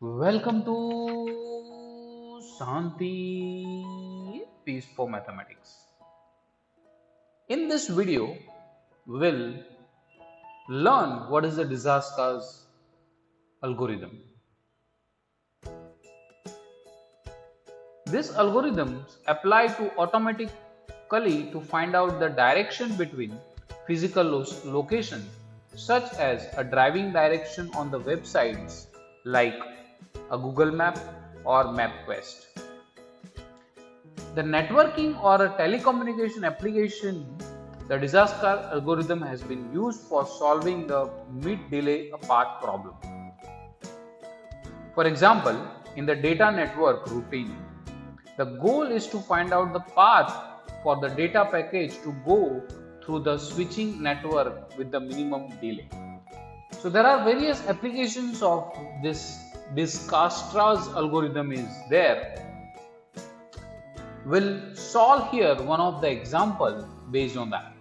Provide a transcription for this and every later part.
Welcome to Shanti-Peace for Mathematics. In this video, we'll learn what is the Dijkstra's algorithm. This algorithms apply to automatically to find out the direction between physical locations such as a driving direction on the websites like a Google Map or MapQuest. The networking or a telecommunication application, the Dijkstra algorithm has been used for solving the mid-delay path problem. For example, in the data network routine, the goal is to find out the path for the data package to go through the switching network with the minimum delay. So there are various applications of this Dijkstra's algorithm is there. We'll solve here one of the example based on that.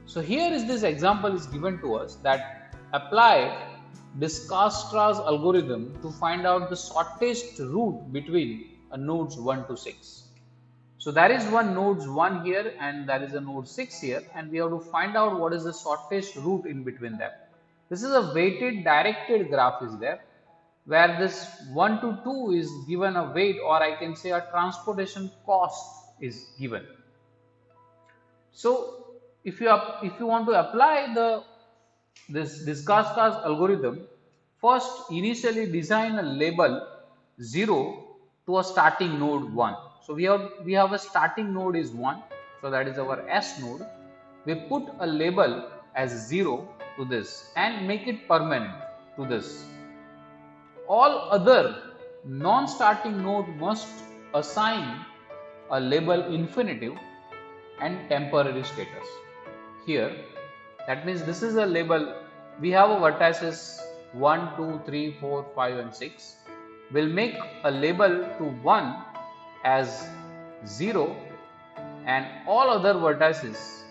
So here is this example is given to us that apply Dijkstra's algorithm to find out the shortest route between nodes 1 to 6. So there is one nodes 1 here and there is a node 6 here, and we have to find out what is the shortest route in between them. This is a weighted directed graph is there, where this 1 to 2 is given a weight, or I can say a transportation cost is given. So if you want to apply this Dijkstra's algorithm, first initially design a label 0 to a starting node 1. So we have a starting node is 1, so that is our S node. We put a label as 0 to this and make it permanent to this. All other non-starting node must assign a label infinitive and temporary status. Here, that means this is a label. We have a vertices 1, 2, 3, 4, 5 and 6. We'll make a label to 1 as 0 and all other vertices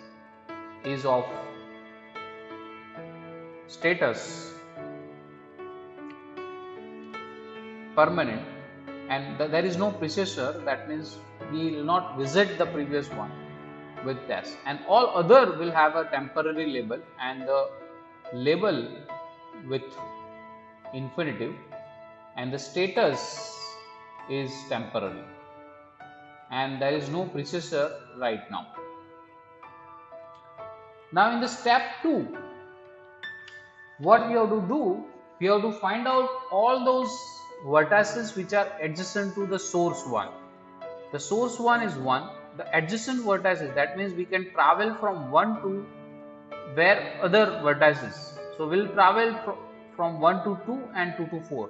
is of status permanent, and there is no precessor. That means we will not visit the previous one with this, and all other will have a temporary label and the label with infinitive, and the status is temporary, and there is no precessor right now. Now in the step 2, what we have to do, we have to find out all those vertices which are adjacent to the source 1. The source 1 is 1, the adjacent vertices, that means we can travel from 1 to where other vertices. So we'll travel from 1 to 2 and 2 to 4,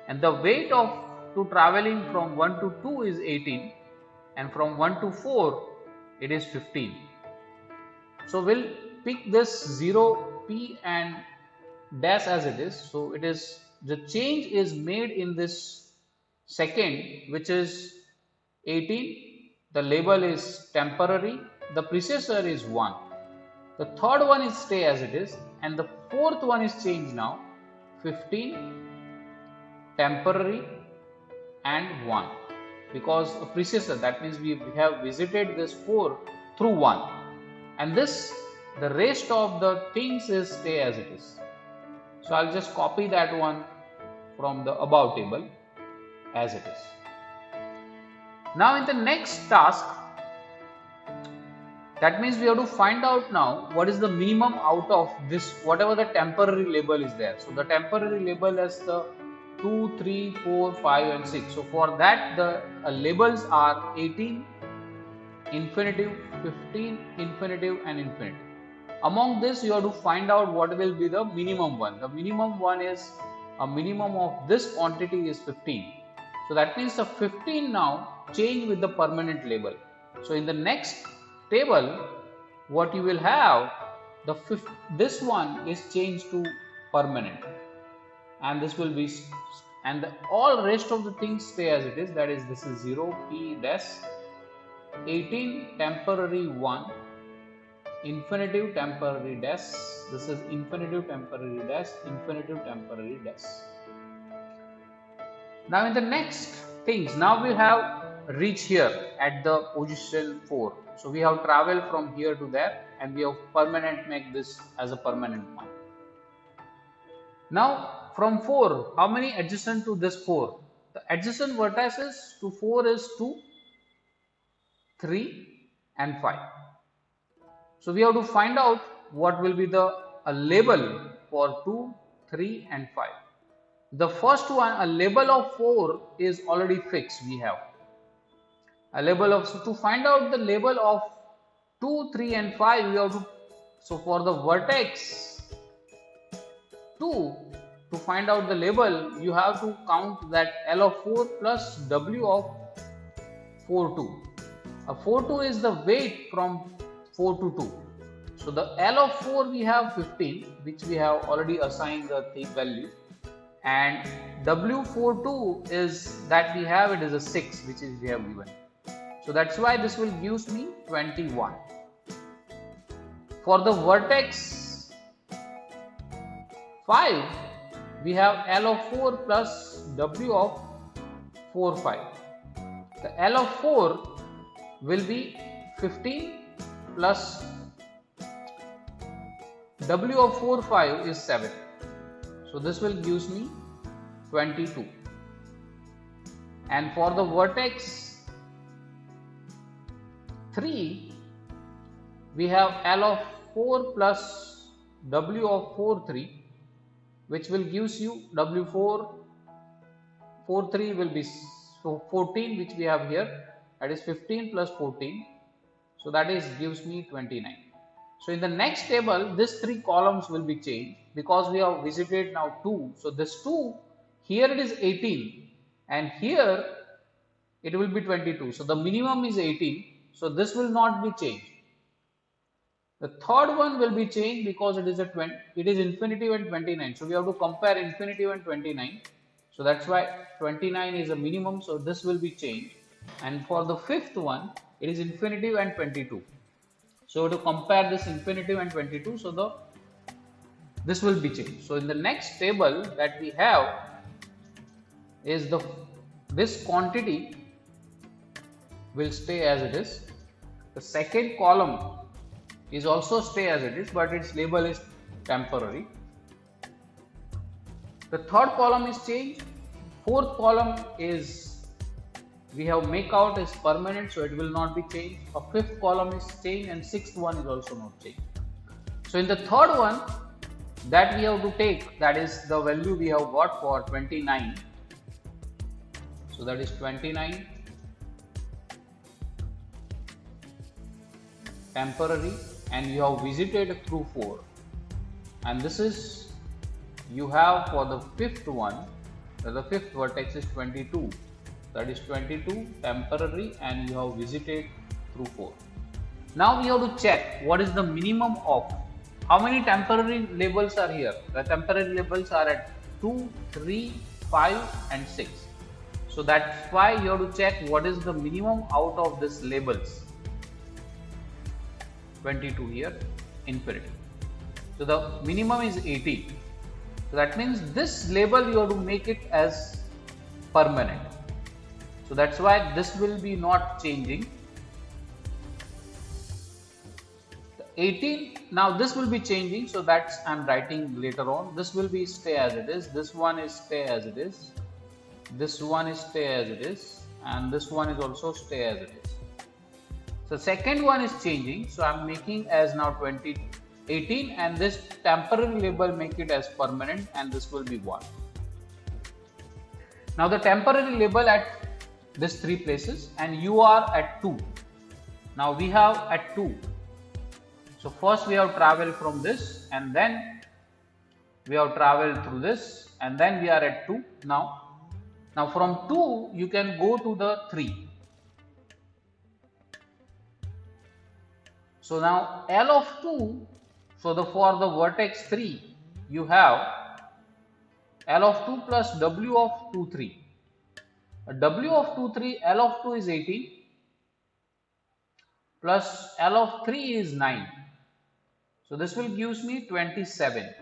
and the weight of to traveling from 1 to 2 is 18, and from 1 to 4 it is 15. So we'll pick this 0 p and dash as it is. So it is, the change is made in this second, which is 18. The label is temporary, the precessor is 1. The third one is stay as it is, and the fourth one is changed now, 15, temporary and 1, because a precessor, that means we have visited this 4 through 1, and this, the rest of the things is stay as it is. So I'll just copy that one from the above table as it is. Now in the next task, that means we have to find out now what is the minimum out of this, whatever the temporary label is there. So the temporary label is the 2, 3, 4, 5 and 6. So for that the labels are 18, infinitive, 15, infinitive and infinitive. Among this you have to find out what will be the minimum one. The minimum one is a minimum of this quantity is 15. So that means the 15 now change with the permanent label. So in the next table, what you will have, this one is changed to permanent, and this will be, and all rest of the things stay as it is. That is, this is 0 p dash, 18 temporary 1, infinitive temporary dash, this is infinitive temporary dash, infinitive temporary dash. Now in the next things, now we have reached here at the position 4. So we have traveled from here to there and we have permanent make this as a permanent one. Now from 4, how many adjacent to this 4? The adjacent vertices to 4 is 2, 3 and 5. So we have to find out what will be the label for 2, 3 and 5. The first one, a label of 4 is already fixed. We have a label of, so to find out the label of 2, 3 and 5, we have to, so for the vertex 2, to find out the label, you have to count that L of 4 plus W of 4, 2. A 4, 2 is the weight from 4 to 2. So the L of 4 we have 15, which we have already assigned the value, and W42 is that we have, it is a 6, which is we have given. So that's why this will gives me 21. For the vertex 5, we have L of 4 plus W of 4, 5. The L of 4 will be 15 plus W of 4, 5 is 7. So this will gives me 22. And for the vertex 3, we have L of 4 plus W of 4, 3, which will gives you W4, 4, 3 will be 14, which we have here, that is 15 plus 14. So that is gives me 29. So in the next table, these 3 columns will be changed because we have visited now 2. So this 2, here it is 18 and here it will be 22. So the minimum is 18. So this will not be changed. The third one will be changed because it is infinitive and 29. So we have to compare infinitive and 29. So that's why 29 is a minimum. So this will be changed. And for the fifth one, it is infinitive and 22. So to compare this infinitive and 22, so this will be changed. So in the next table that we have is this quantity will stay as it is. The second column is also stay as it is, but its label is temporary. The third column is changed. Fourth column is we have make out is permanent, so it will not be changed. A fifth column is changed and sixth one is also not changed. So in the third one that we have to take, that is the value we have got for 29. So that is 29 temporary, and you have visited through 4, and this is you have for the fifth one, the fifth vertex is 22. That is 22 temporary, and you have visited through 4. Now we have to check what is the minimum of how many temporary labels are here. The temporary labels are at 2, 3, 5 and 6. So that's why you have to check what is the minimum out of this labels. 22 here, infinity. So the minimum is 18. So that means this label you have to make it as permanent. So that's why this will be not changing. The 18, now this will be changing, so that's I'm writing later on. This will be stay as it is. This one is stay as it is. This one is stay as it is, and this one is also stay as it is. So second one is changing, so I'm making as now 18, and this temporary label make it as permanent, and this will be 1. Now the temporary label at these 3 places, and you are at 2. Now we have at 2. So first we have traveled from this, and then we have traveled through this, and then we are at 2 now. Now from 2 you can go to the 3. So now L of 2, so for the vertex 3 you have L of 2 plus W of 2, 3. W of 2, 3, L of 2 is 18 plus L of 3 is 9. So this will gives me 27.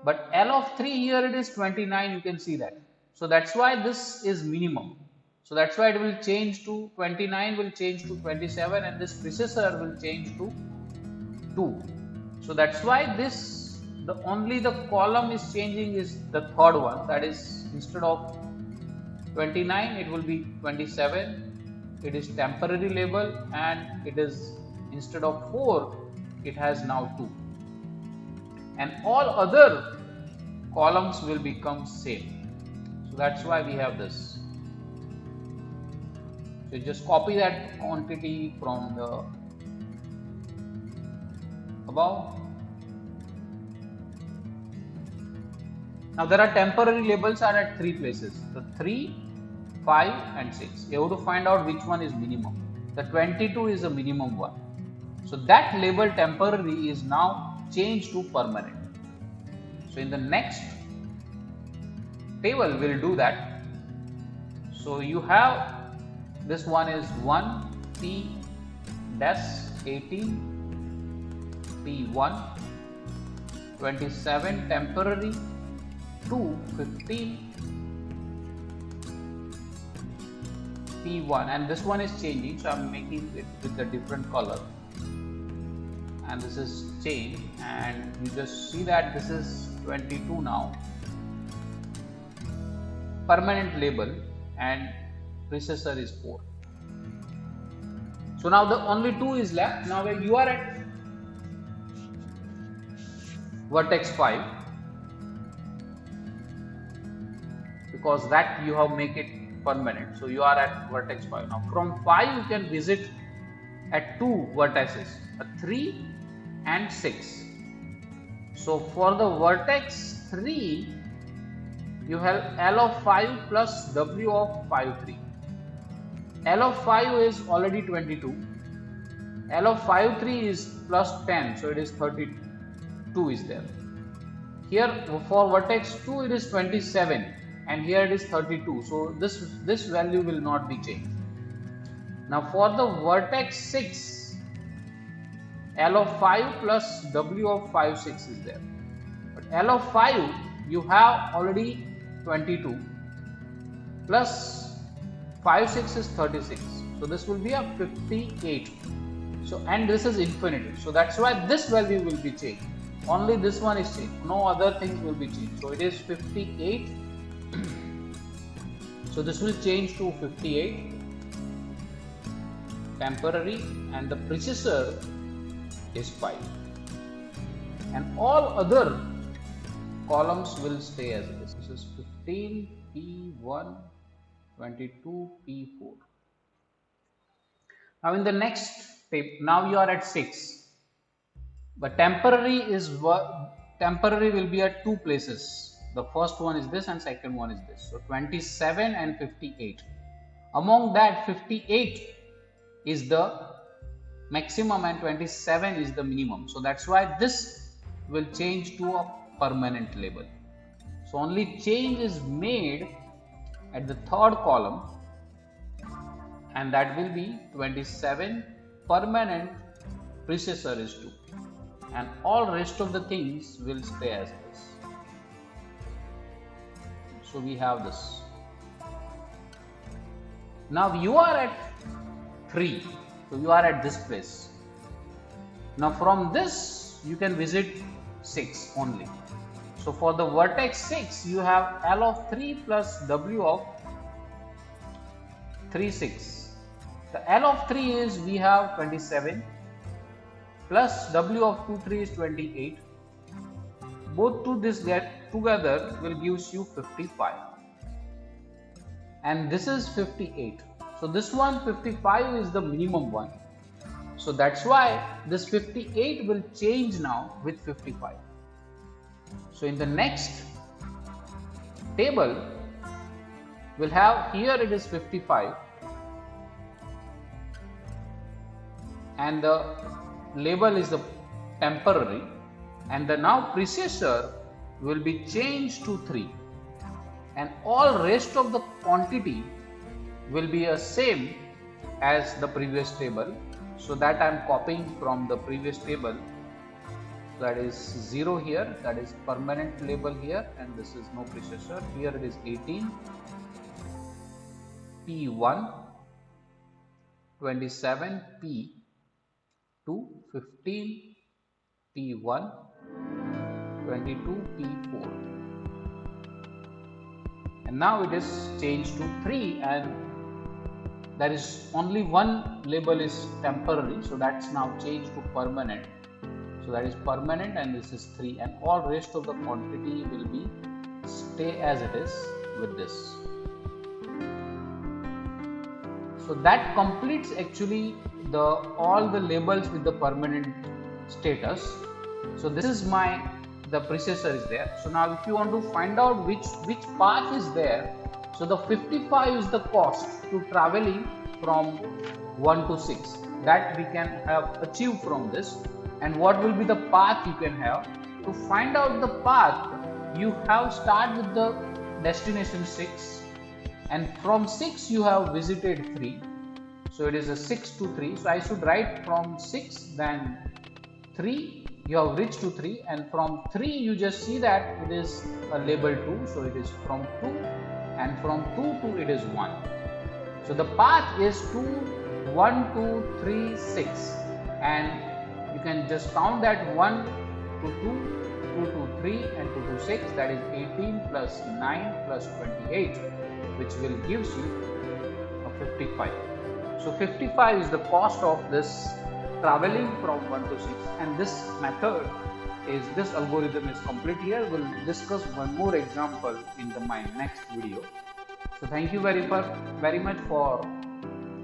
But L of 3 here it is 29, you can see that. So that's why this is minimum. So that's why it will change to 29, will change to 27, and this precessor will change to 2. So that's why this, only the column is changing is the third one, that is instead of 29 it will be 27. It is temporary label, and it is instead of 4 it has now 2, and all other columns will become same. So that's why we have this. So just copy that quantity from the above. Now there are temporary labels are at 3 places, the 3, 5 and 6. You have to find out which one is minimum. The 22 is the minimum one. So that label temporary is now changed to permanent. So in the next table we'll do that. So you have this one is 1 P dash 18 P1, 27 temporary, 2 15 P1, and this one is changing, so I'm making it with a different color, and this is changed, and you just see that this is 22 now, permanent label, and precessor is 4. So now the only 2 is left. Now when you are at vertex 5, because that you have make it permanent, so you are at vertex 5. Now from 5 you can visit at 2 vertices, a 3 and 6. So for the vertex 3 you have L of 5 plus W of 5 3. L of 5 is already 22, L of 5 3 is plus 10, so it is 32 is there. Here for vertex 2 it is 27, and here it is 32, so this value will not be changed. Now for the vertex 6, L of 5 plus W of 5 6 is there, but L of 5 you have already 22 plus 5 6 is 36, so this will be a 58. So and this is infinity, so that's why this value will be changed. Only this one is changed, no other things will be changed. So it is 58. So this will change to 58 temporary, and the precessor is 5, and all other columns will stay as it is. This is 15 P1, 22 P4. Now in the next tape, now you are at 6. But temporary will be at 2 places. The first one is this and second one is this. So 27 and 58. Among that 58 is the maximum and 27 is the minimum. So that's why this will change to a permanent label. So only change is made at the third column, and that will be 27 permanent, precessor is 2, and all rest of the things will stay as this. So we have this. Now you are at 3, so you are at this place. Now from this you can visit 6 only. So for the vertex 6 you have L of 3 plus W of 3 6. The L of 3 is we have 27 plus W of 2 3 is 28. Both to this get together will gives you 55, and this is 58. So this one 55 is the minimum one. So that's why this 58 will change now with 55. So in the next table we'll have, here it is 55 and the label is the temporary, and the now precessor will be changed to 3, and all rest of the quantity will be the same as the previous table. So that I am copying from the previous table. that is 0 here, that is permanent label here, and this is no precessor. Here it is 18 P1, 27 P2, 15 P1, 22 P4, and now it is changed to 3, and there is only one label is temporary, so that's now changed to permanent. So that is permanent, and this is 3, and all rest of the quantity will be stay as it is with this. So that completes actually all the labels with the permanent status. So this is the precessor is there. So now if you want to find out which path is there, so the 55 is the cost to traveling from 1 to 6 that we can have achieved from this. And what will be the path you can have? To find out the path, you have start with the destination 6, and from 6 you have visited 3. So it is a 6 to 3. So I should write from 6, then 3, you have reached to 3, and from 3 you just see that it is a label 2. So it is from 2, and from 2 to it is 1. So the path is 2, 1, 2, 3, 6, and you can just count that 1 to 2, 2 to 3, and 2 to 6, that is 18 plus 9 plus 28, which will gives you a 55. So 55 is the cost of this traveling from 1 to 6, and this algorithm is complete here. We'll discuss one more example in my next video. So thank you very much for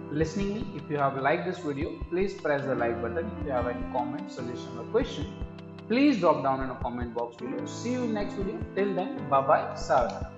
listening me. If you have liked this video, please press the like button. If you have any comment, suggestion or question, please drop down in the comment box below. See you in next video. Till then, bye bye, sayonara.